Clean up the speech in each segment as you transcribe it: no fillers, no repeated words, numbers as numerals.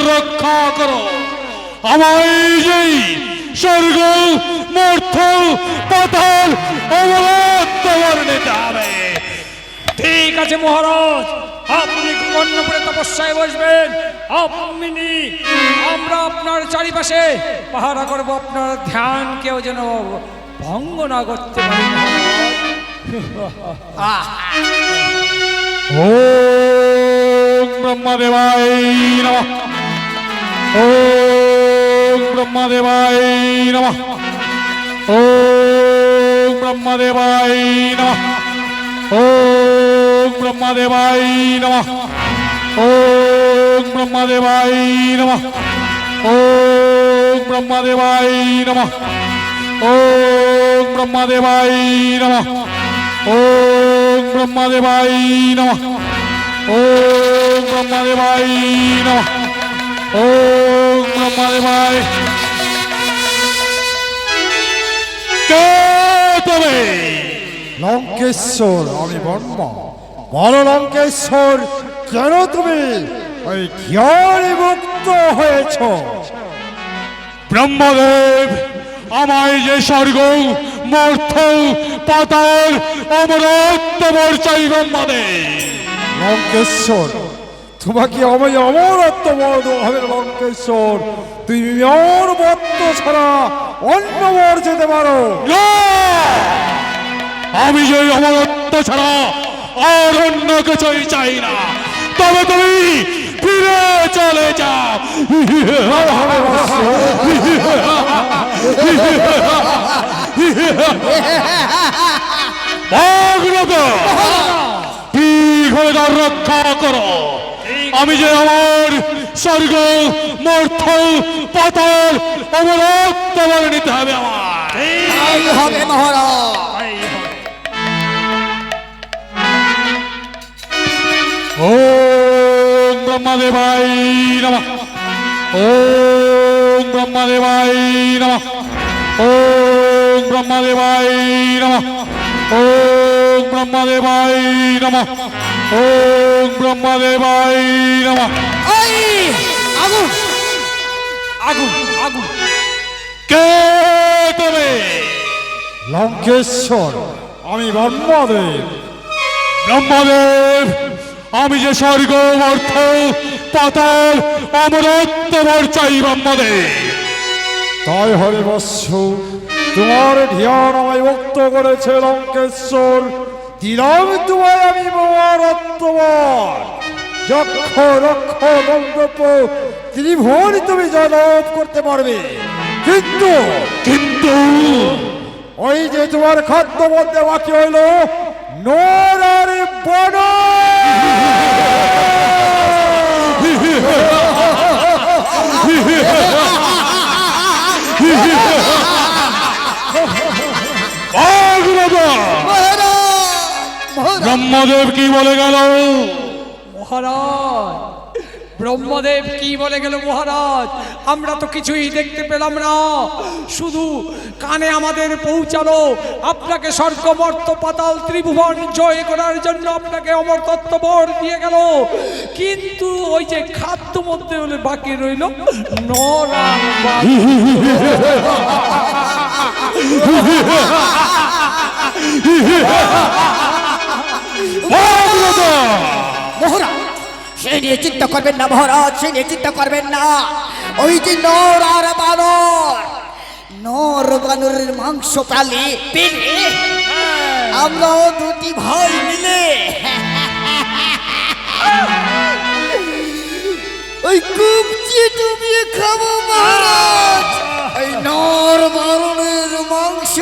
রক্ষা করো আমায়, যেই স্বর্গ মর্থ পাতাল অবলত্ব বর্ণিতে হবে। ঠিক আছে মহারাজ, আপনি কর্ণপুরে তপস্যায় বসবেন। আমরা আপনার চারিপাশে পাহারা করব, আপনার ধ্যান কেউ যেন ভঙ্গ না করতে পারে। ওম ব্রহ্মদেবায় নমঃ। ওম ব্রহ্মদেবায় নমঃ। ওম ব্রহ্মদেবায় নমঃ। ওম ব্রহ্মদেবায় নমঃ। ওম ব্রহ্মদেবায় নমঃ। ওম ব্রহ্মদেবায় নমঃ। ওম ব্রহ্মদেবায় নমঃ। ওম ব্রহ্মদেবায় নমঃ। ওম ব্রহ্মদেবায় নমঃ। ওম ব্রহ্মদেবায়। কে তবে? লঙ্কেশ্বর, আমি ব্রহ্মা। বলো লঙ্কেশ্বর, কেন তুমি ওই জ্ঞানে মুক্ত হয়েছ? ব্রহ্মদেব আমায় যে স্বর্গ মর্থ পাতাল অমরত্ব চাই। ব্রহ্মদেব লঙ্কেশ্বর, তোমাকে আমি অমরত্ব বর হবে। লঙ্কেশ্বর, তুমি অমর বত্ত ছাড়া অন্য বর যেতে পারো না, আমি যে অমরত্ব ছাড়া আর অন্য কিছুই চাই না। তবে তুমি ফিরে চলে যাও। রক্ষা করো, আমি যে আমার স্বর্গ মর্থ পাতাল অমরত্ব বলে নিতে হবে আমার। হবে মহারাজ। ওম ব্রহ্মদেবায় নমঃ। ওম ব্রহ্মদেবায় নমঃ। ওম ব্রহ্মদেবায় নমঃ। ওম ব্রহ্মদেবায় নমঃ। ওম ব্রহ্মদেবায় নমঃ। আগুন আগুন আগুন! কে তবে? লঙ্কেশ্বর, আমি ব্রহ্মদেব। ব্রহ্মদেব আমি যে স্বর্গ অর্থ পাতাল অমরত্ব বর চাই। ব্রহ্মদেব তাই হরে বৎস, তোমার ধ্যান আমায় মুক্ত করেছে। লঙ্কেশ্বর, দিলাম তোমায় আমি অমরত্ব বর। যক্ষ রক্ষ গন্ধপ ত্রিভুবন তুমি জয়লাভ করতে পারবে। কিন্তু কিন্তু ওই যে তোমার খাদ্য মধ্যে বাকি হইল নর আর বন। ব্রহ্মদেব কি বলে গেল? মহারাজ, ব্রহ্মদেব কি বলে গেল মহারাজ? আমরা তো কিছুই দেখতে পেলাম না, শুধু কানে আমাদের পৌঁছালো আপনাকে স্বর্গ মর্ত পাতাল ত্রিভুবন জয় করার জন্য আপনাকে অমরত্ব বর দিয়ে গেল। কিন্তু ওই যে খাদ্য মধ্যে হলে বাকি রইল নরা। মহারাজ, সে নিয়ে চিন্তা করবেন না মহারাজ, সে নিয়ে চিন্তা করবেন না। ওই যে নর আর বানর, নর বানরের মাংস পেলে আমরাও দুটি ভাই মিলে ওই কুপচি ডুবিয়ে খাবো মহারাজ, ওই নর বানরের মাংস।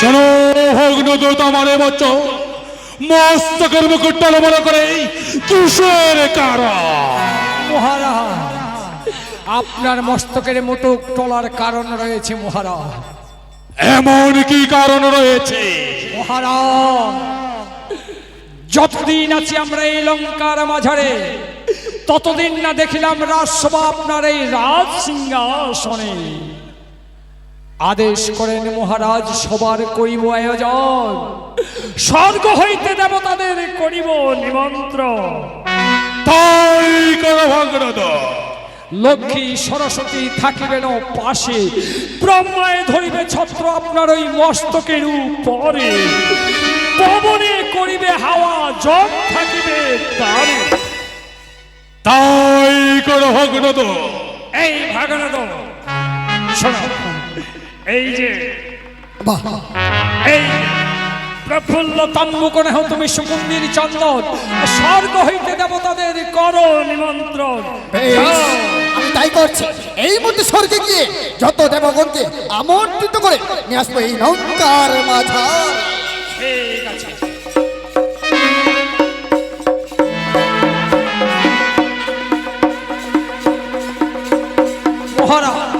শোনো ভগ্নদূত আমার বচ্চ, মস্তকের মুকুট টলমল করে কিসের কারণ? মহারাজ, আপনার মস্তকের মুকুট তোলার কারণ রয়েছে মহারাজ। এমন কি কারণ রয়েছে? মহারাজ, যতদিন আছি আমরা এই লঙ্কার মাঝারে, ততদিন না দেখিলাম রাজসভা আপনার এই রাজ সিংহাসনে। আদেশ করেন মহারাজ, সবার করিব আয়োজন, স্বর্গ হইতে দেবতাদের করিব নিমন্ত্রণ। তাই করো ভগ্নদূত। লক্ষ্মী সরস্বতী থাকিবেন পাশে, ব্রহ্মায় ধরিবে ছত্র আপনার ওই মস্তকের উপরে। পবনে করিবে হাওয়া, জল থাকিবে তারে। তাই করো ভগ্নদূত। এই ভাগনাদ, শোনো, এই যে বাহ, এই প্রফুল্ল তাম্বুকনেহ তুমি সুকুন্দির চন্দন, স্বর্গ হইতে দেবতাদের করো নিমন্ত্রণ। বেশ, আমি তাই করছি। এই মুহূর্তে স্বর্গে গিয়ে যত দেবগণকে আমন্ত্রিত করে নিয়ে আসবো এই লঙ্কার মাঝার। ঠিক আছে। মহারাজ,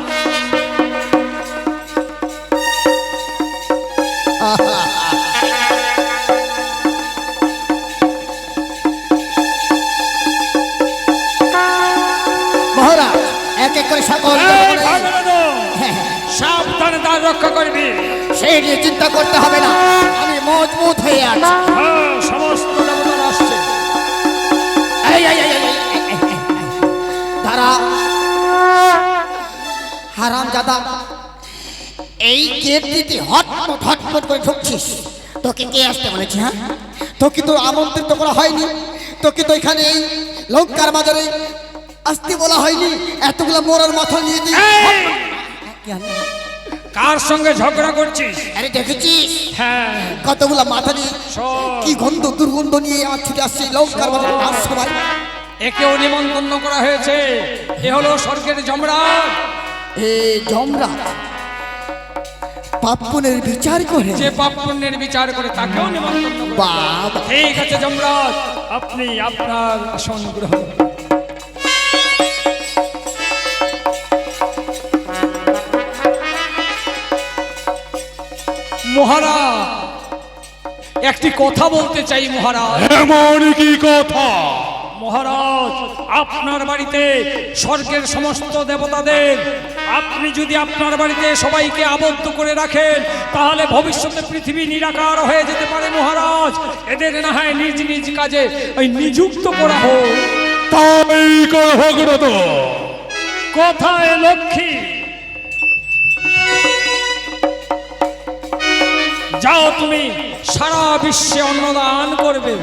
মহারাজ, এক এক করে সকল এই দেবগণের- ভাগনাদ, সাবধানে দ্বার রক্ষা করবি। সেই নিয়ে চিন্তা করতে হবে না, আমি মজবুত হয়ে আছি। হ্যাঁ, সমস্ত দেবতারা আসছে। দাঁড়া হারাম জাদা, এই গেট দিতে হটপট করে ঢুকছিস। তোকে কে আসতে বলেছে? হ্যাঁ, তোকে তো আমন্ত্রিত করা হয়নি, তোকে তো এখানে এই লঙ্কার মাজারে আসতে বলা হয়নি। এতগুলো মোড়ার মাথা নিয়ে তুই কার সঙ্গে ঝগড়া করছিস? আরে দেখেছিস হ্যাঁ, কতগুলা মাথা নিয়ে সব। কি গন্ধ দুর্গন্ধ নিয়ে আমার ছুটে আসছে লঙ্কার মাজারে আর সবাই। একেও নিমন্ত্রণ করা হয়েছে। এ হলো স্বর্গের যমরাজ, এ জমরা পাপ পুণ্যের বিচার করে। যে পাপ পুণ্যের বিচার করে তাকেও নিমন্ত্রণ করা। বাবা, ঠিক আছে যমরাজ, আপনি আপনার আসন গ্রহণ করুন। মহারাজ, একটি কথা বলতে চাই মহারাজ। এমন কি কথা? মহারাজ, আপনার বাড়িতে স্বর্গের সমস্ত দেবতাদের আপনি যদি আপনার বাড়িতে সবাইকে আবদ্ধ করে রাখেন, তাহলে ভবিষ্যতে পৃথিবী নিরাকার হয়ে যেতে পারে মহারাজ। এদের না হয় নিজ নিজ কাজে ওই নিযুক্ত করা হোক। তাই করো ভগ্নদূত। কোথায় লক্ষ্মী? যাও, তুমি সারা বিশ্বে অন্নদান করবে।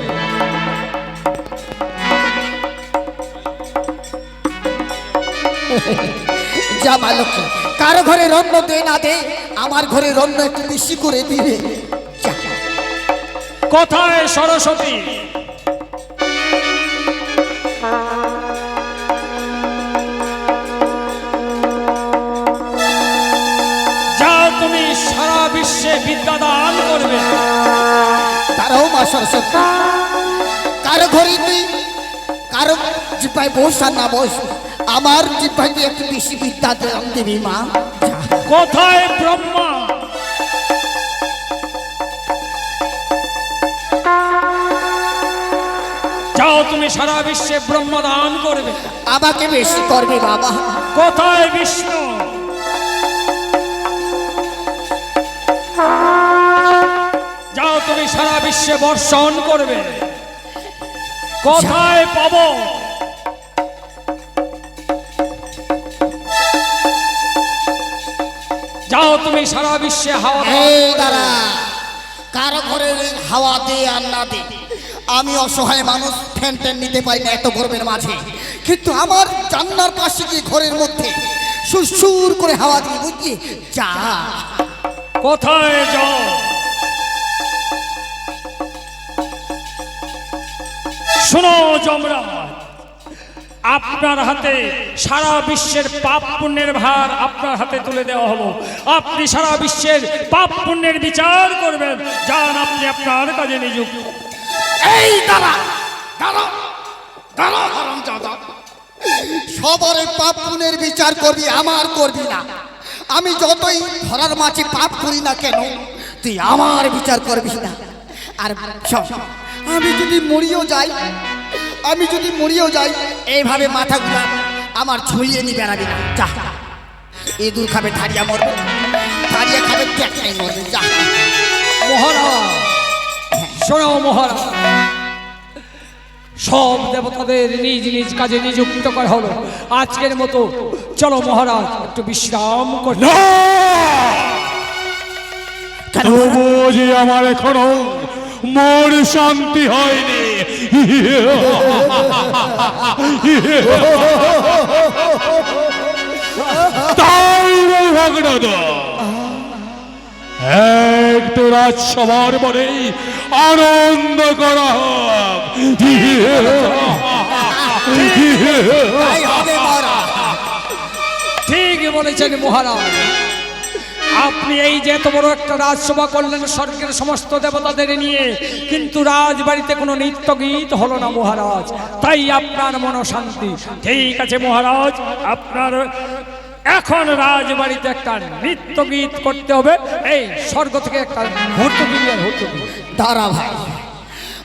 জামা লক্ষ্মী, কারো ঘরে রন্ন দে না দে, আমার ঘরে রন্ন একটু বেশি করে দিবে। যা। কোথায় সরস্বতী? যাও, তুমি সারা বিশ্বে বিদ্যাদান করবে। তারাও মা সরস্বতী, কারো ঘরে তুই কারো জিপায় বস আর না বস, আমার জিপায় তুই একটু বেশি বিদ্যা দান দিবি মা। যা। কোথায় ব্রহ্মা? যাও, তুমি সারা বিশ্বে ব্রহ্মদান করবে। আমাকে বেশি করবে বাবা। কোথায় বিষ্ণু? যাও, তুমি সারা বিশ্বে বর্ষণ করবে। কোথায় পবন? যাও, তুমি সারা বিশ্বে হাওয়া। এই দাঁড়া, কারো ঘরে হাওয়া দে আর না দে, আমি অসহায় মানুষ, ফ্যান ট্যান নিতে পারি না এত গরমের মাঝে, কিন্তু আমার জান্নার পাশে গিয়ে ঘরের মধ্যে সুর করে হাওয়া দিয়ে বুঝলি। যা। কোথায় যাও? শোনো যমরাজ, আপনার হাতে সারা বিশ্বের পাপ পুণ্যের ভার আপনার হাতে তুলে দেওয়া হলো। আপনি সারা বিশ্বের পাপ পুণ্যের বিচার করবেন। যান, আপনি আপনার কাজে নিযুক্ত। এই দাঁড়া দাঁড়া দাঁড়া হারামজাদা, সবার পাপ পুণ্যের বিচার করবি, আমার করবি না। আমি যতই ধরার মাঝে পাপ করি না কেন, তুই আমার বিচার করবি না। আর শোন, আমি যদি মরিও যাই এইভাবে মাথাগুলা আমার ঝুলিয়ে নিয়ে বেড়াবি না। যা, ইঁদুর খাবে ধারিয়া মরবে, ধারিয়া খাবে ট্যাকটাই মরবে। যা মহারাজ, শোনো মহারাজ, সব দেবতাদের নিজ নিজ কাজে নিযুক্ত করা হলো। আজকের মতো চলো মহারাজ, একটু বিশ্রাম কর। না! তবুও যে আমার এখনো মন শান্তি হয়নি। তাই ভগ্নদ একটু রাজসভার বলেই আনন্দ করা হোক। তাই হবে মহারাজ। ঠিক বলেছেন মহারাজ। আপনি এই যে এত বড় একটা রাজসভা করলেন স্বর্গের সমস্ত দেবতাদের নিয়ে, কিন্তু রাজবাড়িতে কোনো নৃত্য গীত হলো না মহারাজ, তাই আপনার মনশান্তি। ঠিক আছে মহারাজ, আপনার এখন রাজবাড়িতে একটা নৃত্য গীত করতে হবে। এই স্বর্গ থেকে একটা হর্তুকি নিয়ে হর্তুকি। দাঁড়া ভাই,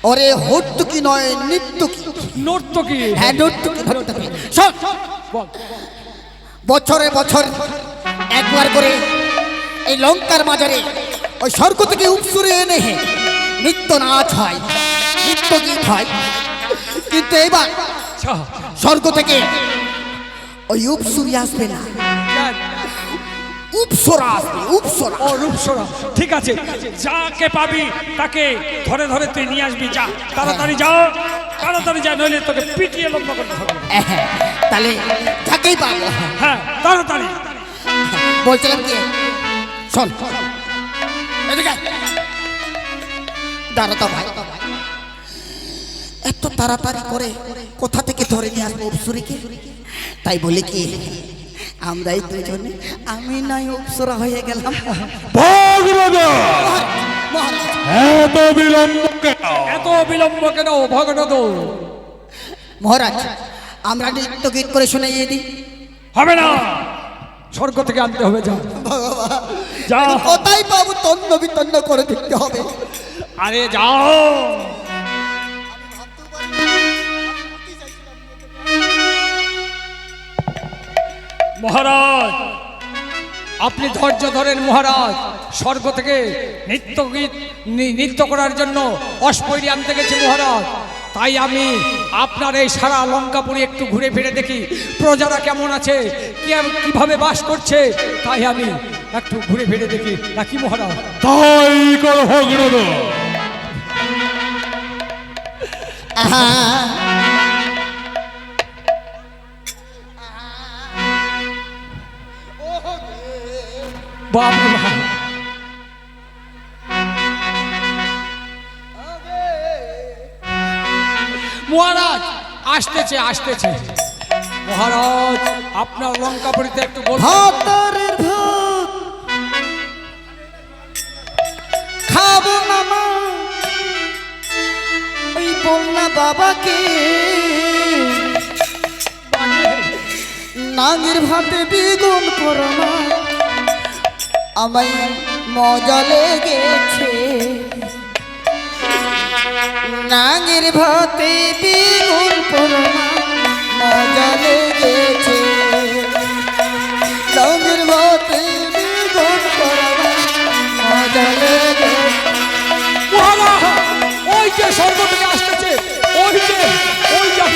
ওরে হর্তুকি নয়, নৃত্যকি। নর্তকী। হ্যাঁ, নর্তকি নর্তকি। শোন, বল। বছরে বছর একবার করে এই লঙ্কার মাজারে ওই স্বর্গ থেকে উপসুরে এনে নৃত্য নাচ হয়, নৃত্য গীত হয়। কিন্তু এবার আচ্ছা, স্বর্গ থেকে ওই উপসুরি আসবে না, উপসরা আসবে, উপসরা। ও রূপসরা। ঠিক আছে, যাকে পাবি তাকে ধরে ধরে তুই নিয়ে আসবি। যা, তাড়াতাড়ি যা, তাড়াতাড়ি যা, নইলে তোকে পিটিয়ে লম্বা করতে হবে। তাহলে থাকেই পাবো। হ্যাঁ, তাড়াতাড়ি। বলছিলাম কি, শোন, এদিকে আয়। দাঁড়া তো ভাই, এত তাড়াতাড়ি করে কোথা থেকে ধরে নিয়ে আসবো উপসুরিকে? তাই বলি কি, আমরাই দুজনে, আমি নাই উপসরা হয়ে গেলাম। ভগ্নদ মহারাজ, এত বিলম্ব কেন? এত বিলম্ব কেন ভগ্নদ? মহারাজ, আমরা নৃত্য গীত করে শুনাইয়ে দিই। হবে না, স্বর্গ থেকে আনতে হবে। যা যা, কোথায় পাবো? তন্ন বিতন্ন করে দিতে হবে। আরে যাও। মহারাজ, আপনি ধৈর্য ধরেন মহারাজ। স্বর্গ থেকে নৃত্য করার জন্য অশ্বৈরী আনতে গেছে মহারাজ। তাই আমি আপনার এই সারা লঙ্কাপুরি একটু ঘুরে ফিরে দেখি প্রজারা কেমন আছে, কিভাবে বাস করছে। তাই আমি একটু ঘুরে ফিরে দেখি, নাকি মহারাজ? তাই কর ভগ্নদ। বাপরে বাপ। মহারাজ আসতেছে, আসতেছে। মহারাজ, আপনার লঙ্কাপুরিতে একটু ভাতারের ভাত খাবো না মা, ওই বন্যা বাবাকে নাগের ভাতে বেগুন পোড়ানো আমায় মজা লেগেছে। নাগের ভাতে বেগুন পোড়ানো মজা লেগেছে। নাগের ভাতে বেগুন পোড়ানো মজা লেগেছে। মহারাজ, ওই যে স্বর্গ থেকে আসতেছে, ওই যে, ওই যে।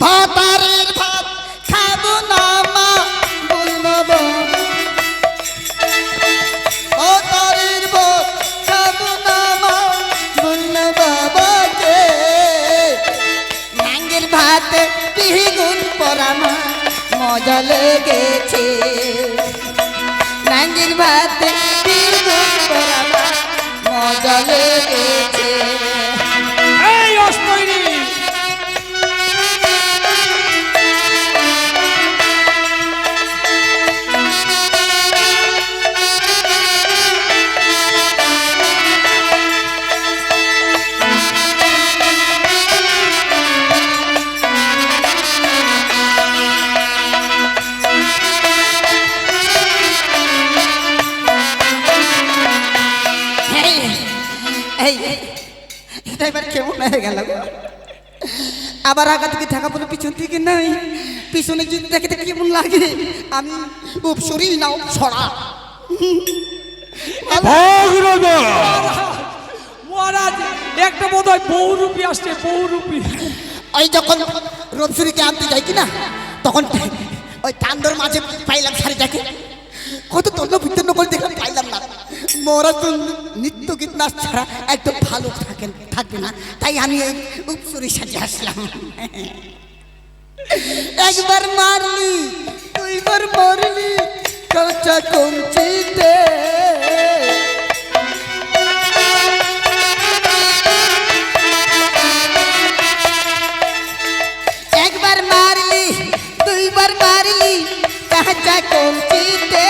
ভাতারের ভাত খাবো না মা, বলবো পর আমার মজা লেগেছে নাঙ্গির ভাতে দ্বিগুণ পর আমার মজা লেগেছে এই অষ্টৈরী এই এটা এবার কেমন হয়ে গেল গো? আবার আগা থেকে থাকা বলে পিছন থেকে নাই পিছনে যদি দেখে দেখে কেমন লাগে আমি উপসরি না উপসরা ভগরদা মহারাজ একটা বোধ হয় বহুরূপী আসছে বহুরূপী ওই যখন রবসুরিকে আনতে যাই কিনা তখন ওই টান্দর মাঝে পাইলাম শাড়িটাকে কত তন্ন বিতন্ন করে দেখলাম পাইলাম না মহারাজ তো নৃত্য গীত নাচ ছাড়া একদম ভালো থাকবে না তাই আমি এই উপসুরি সাজে আসলাম একবার মারলি দুইবার মারলি কাঁচা কঞ্চিতে একবার মারলি দুইবার মারলি কাঁচা কঞ্চিতে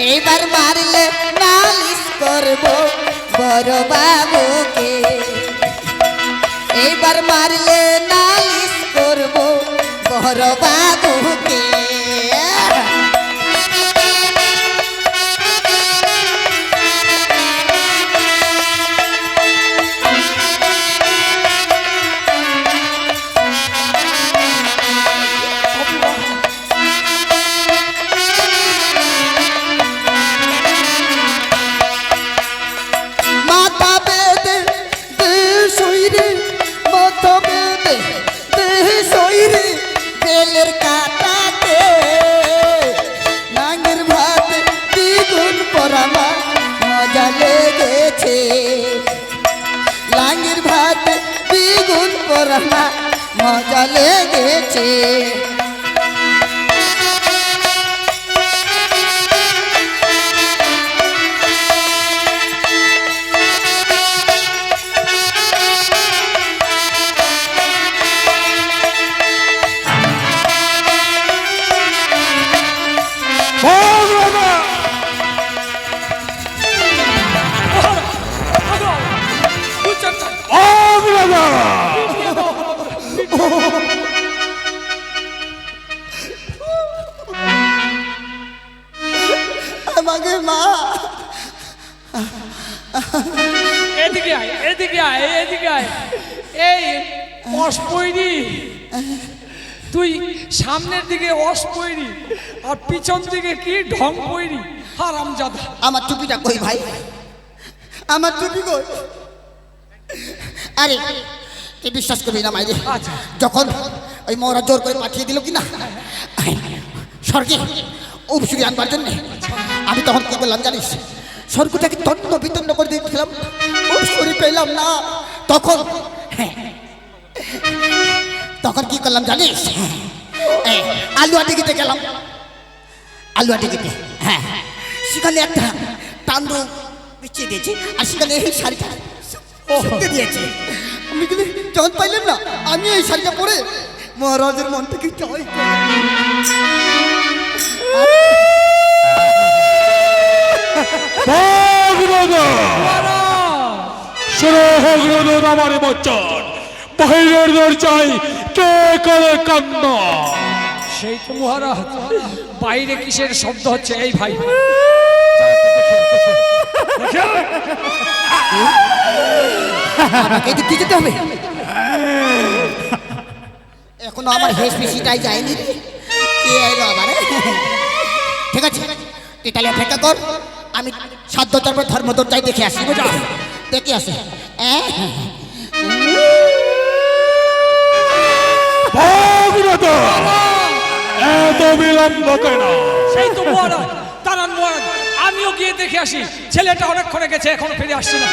এবার মারলে নালিশ করব বড় বাবুকে এবার মারলে নালিশ করব বড় বাবুকে মাথা বেঁধে শরীরে মাথা বেঁধে শরীরে বেলের কাটাতে নাঙ্গের ভাতে দ্বিগুণ পরামা মজা লেগেছে লাঙ্গের ভাতে দ্বিগুণ পরামা মজা লেগেছে ভগরদা ভগরদা আমাকে মা এদিকে আয় এদিকে আয় এদিকে আয় এই অস্পৈরি তুই সামনের দিকে অস্পৈরি আর পিছন দিকে কি ঢং পৈরি হারামজাদা আমার টুপিটা কই ভাই আমার টুপি কই আরে তুই বিশ্বাস করবি না মাইরে আচ্ছা। যখন ওই মরা জোর করে পাঠিয়ে দিল কি না স্বর্গে উপসুরি আনবার জন্য আমি তখন কি করলাম জানিস স্বর্গটাকে তন্ন বিতন্ন করে দিয়েছিলাম উপসুরি পেলাম না তখন তখন কি করলাম জানিস আলুয়া টিকিতে গেলাম আলুয়া টিকিতে হ্যাঁ সেখানে একটা টান্ডু বিছিয়ে দিয়েছি আর সেখানে এই শাড়িটা শুকিয়ে দিয়েছে আমি কিন্তু যখন পাইলেন না আমি এই শাড়িটা পরে মহারাজের মন থেকে জয় ভগরদা শুরু ভগরদা আমারে বচ্চন বাইরের দরজায় কে করে কান্না সেই তো মহারাজ বাইরে কিসের শব্দ হচ্ছে এই ভাই আমাকে এদিক দিয়ে যেতে হবে এখনো আমার হেস পিসিটাই যায়নি রে। কে এলো আবার ঠিক আছে তুই তাহলে অপেক্ষা কর আমি সাধ্য ধর্ম দরজায় দেখে আসি বুঝা দেখে আসে ভগরদা এত বিলম্ব কেন সেই তো মহারাজ দাঁড়ান মহারাজ আমিও গিয়ে দেখে আসি ছেলেটা অনেকক্ষণে গেছে এখনো ফিরে আসছে না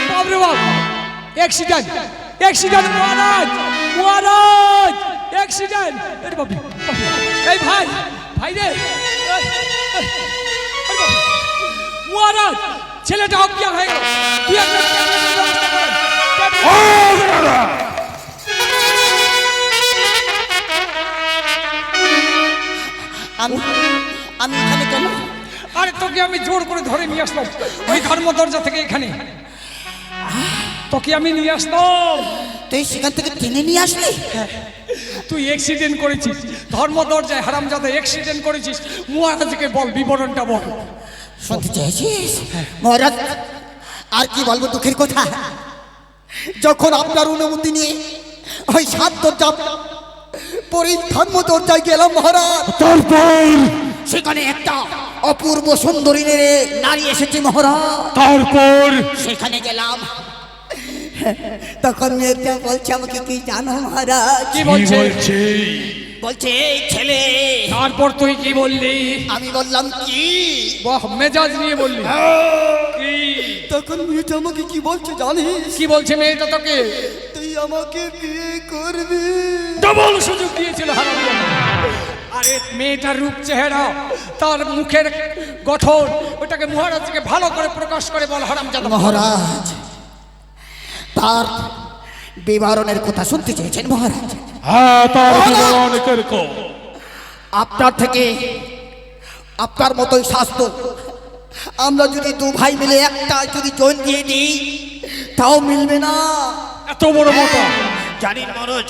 বাবরে বাপ অ্যাক্সিডেন্ট অ্যাক্সিডেন্ট মহারাজ মহারাজ অ্যাক্সিডেন্ট এই বাবু এই ভাই ভাই রে মহারাজ ছেলেটা অজ্ঞান হয়ে গেল তুই একটা ব্যবস্থা কর আমি আমি এখানে কেন? আরে তোকে আমি জোর করে ধরে নিয়ে আসলাম ওই ধর্ম দরজা থেকে এখানে তোকে আমি নিয়ে আসলাম তুই সেখান থেকে টেনে নিয়ে আসলি? তুই অ্যাক্সিডেন্ট করেছিস ধর্ম দরজায় হারামজাদা অ্যাক্সিডেন্ট করেছিস মহারাজকে বল বিবরণটা বল শুনতে চেয়েছিস মহারাজ? আর কি বলবো দুঃখের কথা, যখন আপনার অনুমতি নিয়ে ওই 7 দরজা পরিধর্ম দরজায় গেলাম মহারাজ, তারপর সেখানে একটা অপূর্ব সুন্দরী নারী এসেছে মহারাজ। তারপর সেখানে গেলাম, তখন মেয়েটা বলছে আমাকে কি জানো মহারাজ? কি কি বলছে বলছে? বলছে এই ছেলে। তারপর তুই কি বললি আমি বললাম কি? বাহ মেজাজ নিয়ে বললি কি তখন মেয়েটা আমাকে কি বলছে জানিস? কি বলছে মেয়েটা তোকে তুই আমাকে বিয়ে করবি? ডবল সুযোগ দিয়েছিল হারামজাদা আরে মেয়েটার রূপ চেহারা তার মুখের গঠন ওটাকে মহারাজকে ভালো করে প্রকাশ করে বল হারামজাদা মহারাজ তার বিবরণের কথা শুনতে চেয়েছেন মহারাজ? হ্যাঁ তার বিবরণ করো। আপনার থেকে আপনার মতোই স্বাস্থ্য, আমরা যদি 2 ভাই মিলে একটা যদি জয়েন দিয়ে দিই তাও মিলবে না। এত বড় মোটা জানেন মহারাজ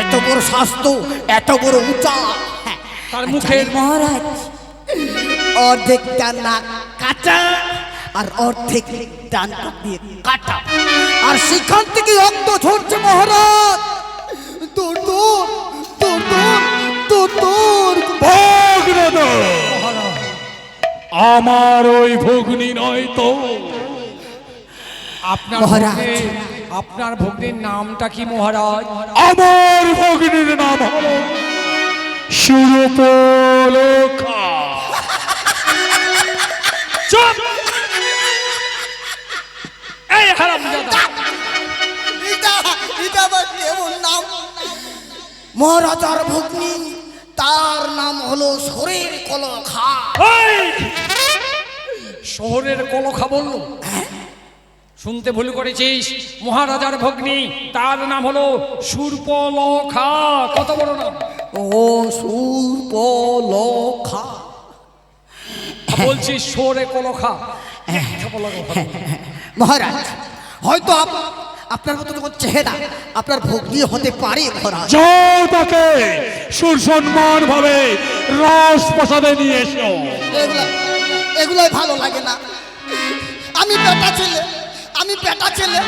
এত বড় স্বাস্থ্য, এত বড় উঁচা, তার মুখের মহারাজ অর্ধেকটা নাক কাটা আর অর্ধেক ডান কাপ দিয়ে কাটা, আর সেখান থেকে রক্ত ঝরছে মহারাজ। তোর তোর তোর তোর তোর তোর ভগ্নদ! আমার ওই ভগ্নি নয় তো। আপনার মহারাজ। আপনার ভগ্নির নামটা কি মহারাজ? আমার ভগ্নির নাম হলো সুরূপলেখা। চুপ! এই হারামজাদা এটা আবার কেমন নাম? মহারাজার ভগ্নি, তার নাম হলো সোরের কলখা। এই! শহরের কলখা বললো শুনতে ভুল করেছিস। মহারাজার ভগ্নি তার নাম হলো শূর্পলখা। কত বড় নাম! ও সুরপলখা। বলছিস শহরে কলখা। মহারাজ হয়তো আপনার মতো যখন চেহারা আপনার ভগ্নি হতে পারে মহারাজ। যাও তাকে সুসম্মান ভাবে রাজপ্রাসাদে নিয়ে এসো। এগুলাই ভালো লাগে না। আমি বেটা ছেলে,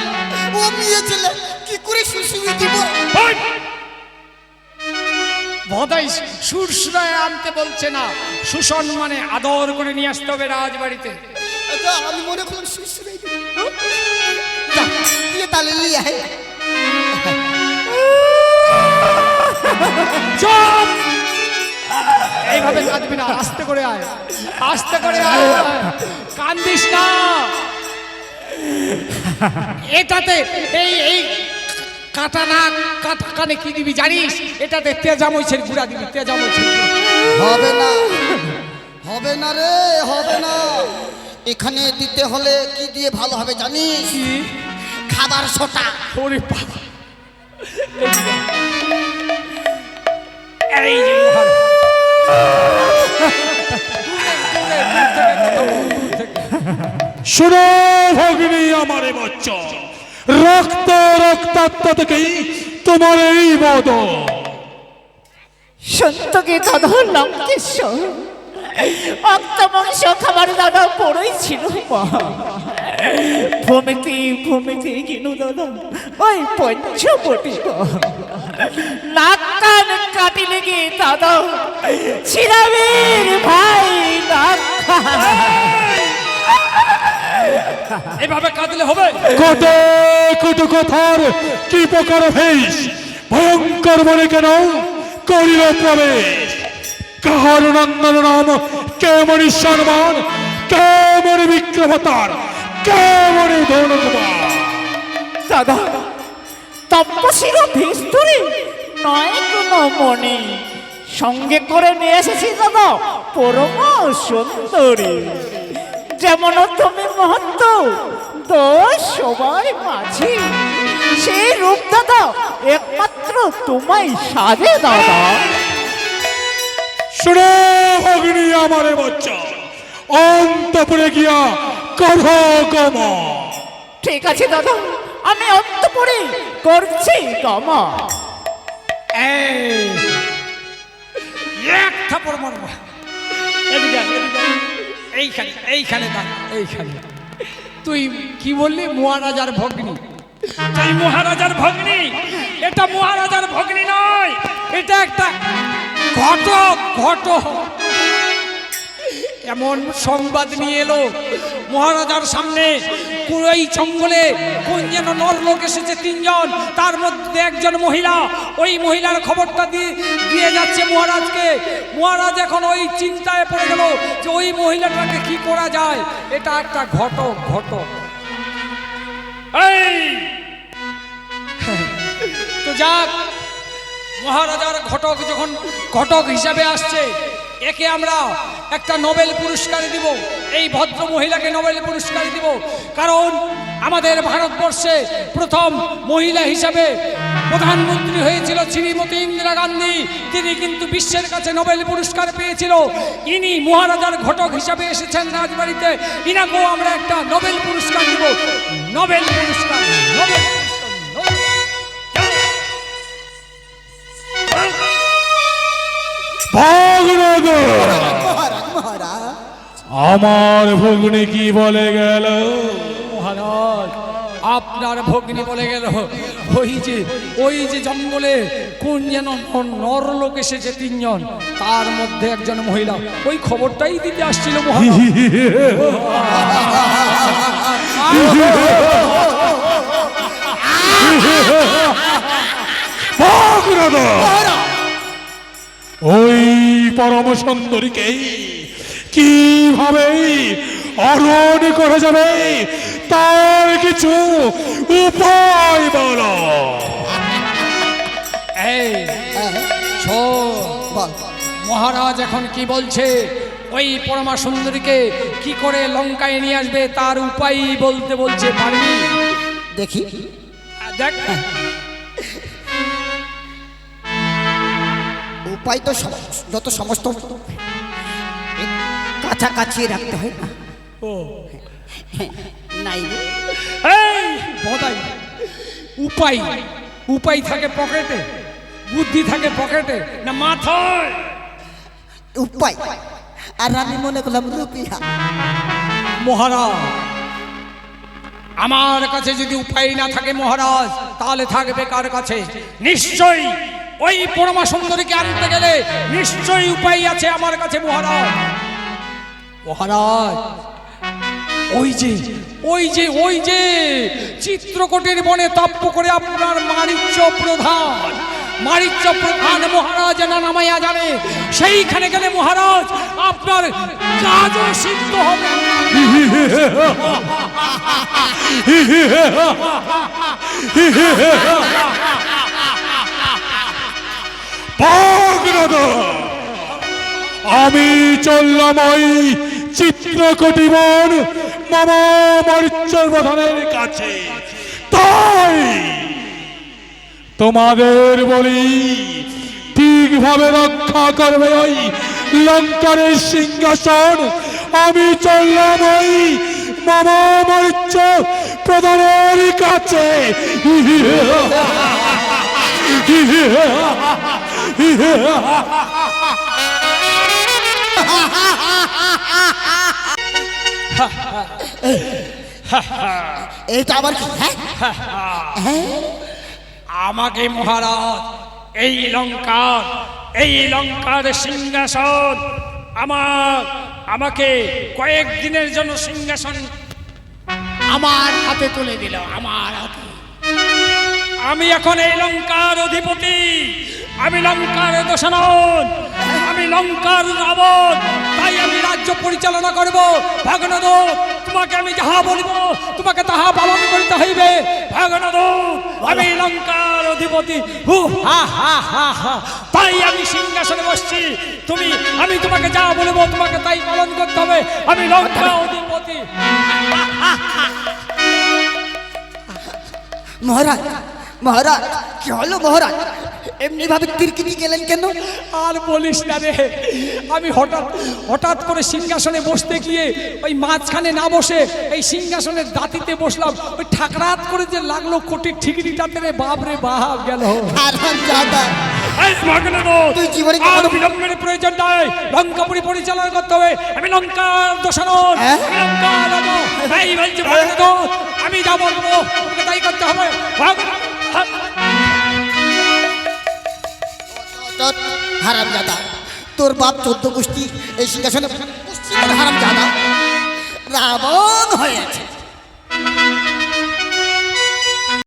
ও মেয়ে ছেলে, কি করে সুসুমি দিব? ভদাই সুরসুরায় আনতে বলছে না, সুসম্মানে আদর করে নিয়ে আসতে হবে রাজবাড়িতে। আচ্ছা, আমি মনে করলাম সুসুমি দিব। দিয়ে তাহলে নিয়ে আয়। চুপ! এইভাবে কাঁদবি না, আস্তে করে আয়, আস্তে করে আয়, কান্দিস না। এটাতে এই এই কাটা না কাটা কানে কি দিবি জানিস? এটাতে তেজামইছের গুঁড়া দিবি, তেজামইছের গুঁড়া। হবে না, হবে না রে, হবে না। এখানে দিতে হলে কি দিয়ে ভালো হবে জানিস? খাবার সোটা। ওরে বাবা! এই যে মহারাজ। শুনো ভগ্নি আমারে বচ্চ, রক্ত রক্তাত্ম থেকেই তোমার এই বদ। সত্যকে দাদা লঙ্কেশ্বর অক্ত মাংস খাবার দাদা পড়েই ছিল। ভূমিতে কিনু দাদা ওই পঞ্চবটি নাক কান কাটি লেগে দাদা ছিলামের ভাই নাক এভাবে কাঁদলে হবে? কত কত কথার কি প্রকার ভেষ ভয়ঙ্কর মনে কেন করিল প্রবেশ। কাহার নন্দন নাম, কেমন সম্মান, কেমন বিক্রমতার, কেমন ধনুকুমার। দাদা, তপস্বীর ভিস্তুরি নয় কোনো মনে, সঙ্গে করে নিয়ে এসেছি দাদা পরম সুন্দরী। যেমন তুমি মহত্ব দোষ সবাই মাঝি, সেই রূপ দাদা একমাত্র তোমায় সাজে দাদা। শুনো অগ্নি আমারে বাচ্চা, অন্তপুরে গিয়া কথা কমা। ঠিক আছে দাদা, আমি অন্তপুরে করছি গমা। এক থাপড় মারবো। এদিকে আয়, এদিকে আয়। এইখানে এইখানে দাঁড়া, এইখানে। তুই কি বললি মহারাজার ভগ্নী? তুই মহারাজার ভগ্নী? এটা মহারাজার ভগ্নী নয়, এটা একটা ঘটক। ঘটক এমন সংবাদ নিয়ে এলো মহারাজার সামনে, এই জঙ্গলে কোন যেন নরলোক এসেছে 3 জন, তার মধ্যে একজন মহিলা। ওই মহিলার খবরটা দিয়ে যাচ্ছে মহারাজকে। মহারাজ এখন ওই চিন্তায় পড়ে গেল যে ওই মহিলাটাকে কি করা যায়। এটা একটা ঘটক। ঘটক এই তো যাক, মহারাজার ঘটক যখন ঘটক হিসাবে আসছে, একে আমরা একটা নোবেল পুরস্কার দিব। এই ভদ্র মহিলাকে নোবেল পুরস্কার দিব, কারণ আমাদের ভারতবর্ষে প্রথম মহিলা হিসাবে প্রধানমন্ত্রী হয়েছিল শ্রীমতী ইন্দিরা গান্ধী। তিনি কিন্তু বিশ্বের কাছে নোবেল পুরস্কার পেয়েছিল। ইনি মহারাজার ঘটক হিসাবে এসেছেন রাজবাড়িতে, ইনাকেও আমরা একটা নোবেল পুরস্কার দিব। নোবেল পুরস্কার, নোবেল পুরস্কার। আমার ভগ্নী কি বলে গেল? মহারাজ, আপনার ভগ্নী বলে গেল ওই যে জঙ্গলে কোন যেন নরলোক এসেছে 3 জন, তার মধ্যে একজন মহিলা। ওই খবরটাই দিতে আসছিল মহারাজ। ওই পরম সুন্দরীকে কিভাবে অরণ করা যাবে তার কিছু উপায় বলো। এই শোন, মহারাজ এখন কি বলছে, ওই পরমা সুন্দরীকে কি করে লঙ্কায় নিয়ে আসবে তার উপায় বলতে বলছে। পারবি? দেখি। দেখ, উপায় তো যত সমস্ত কাছাকাছি রাখতে হয় না। ও নাই রে। এই বদাই, উপায় থাকে পকেটে, বুদ্ধি থাকে পকেটে না মাথায়? উপায়, আর আমি মনে করলাম রুপিয়া। মহারাজ, আমার কাছে যদি উপায় না থাকে মহারাজ, তাহলে থাকবে কার কাছে? নিশ্চয়ই ওই পরমা সুন্দরীকে আনতে গেলে নিশ্চয়ই উপায় আছে আমার কাছে মহারাজ। মহারাজ, ওই যে চিত্রকূটের বনে তপ্প করে আপনার মারিচ্য প্রধান মহারাজ না নামাইয়া যাবে, সেইখানে গেলে মহারাজ আপনার কাজও সিদ্ধ হবে। আমি চললাম ওই চিত্রকূটি বন মামা মরিচ্য প্রধানের কাছে। তাই তোমাদের বলি, ঠিকভাবে রক্ষা করবে ওই লঙ্কার সিংহাসন। আমি চললাম ওই মামা মরিচ্য প্রধানের কাছে। এইটা আবার কি? আমাকে মহারাজ এই লঙ্কার সিংহাসন আমাকে কয়েকদিনের জন্য সিংহাসন আমার হাতে তুলে দিল। আমার হাতে আমি এখন এই লঙ্কার অধিপতি, আমি লঙ্কার দশানন, আমি লঙ্কার রাবণ। তাই আমি রাজ্য পরিচালনা করব। ভাগনাদূত, তোমাকে আমি যাহা বলিব তোমাকে তাহা পালন করিতে হইবে। ভাগনাদূত, আমি লঙ্কার অধিপতি, হু হা হা হা হা, তাই আমি সিংহাসনে বসছি। আমি তোমাকে যা বলবো তোমাকে তাই পালন করতে হবে। আমি লঙ্কার অধিপতি। মহারাজ, মহারাজ, কি হলো মহারাজ? এমনি ভাবে তিরকিটি গেলেন কেন? আর বলিস না রে, আমি হঠাৎ করে সিংহাসনে বসতে গিয়ে ওই মাঝখানে না বসে এই সিংহাসনের দাঁতিতে বসলাম। ওই ঠাকরাত করে যে লাগলো কোটির ঠিকিরিটাতে রে, বাপ রে বাপ গেল। হারামজাদা, এই ভাগনাদূত, তুই জীবনে আর কখনো- বিলম্বের প্রয়োজন নাই। লঙ্কাপুরি পরিচালনা করতে হবে। আমি লঙ্কার দোষানন, হ্যাঁ? আমি লঙ্কার রাজা। এই বলছি ভাগনাদূত, আমি যা বলবো তোমাকে তাই করতে হবে। হারামজাদা, তোর বাপ 14 গোষ্ঠী এই সিংহাসনে হারামজাদা রাবণ হয়ে আছে।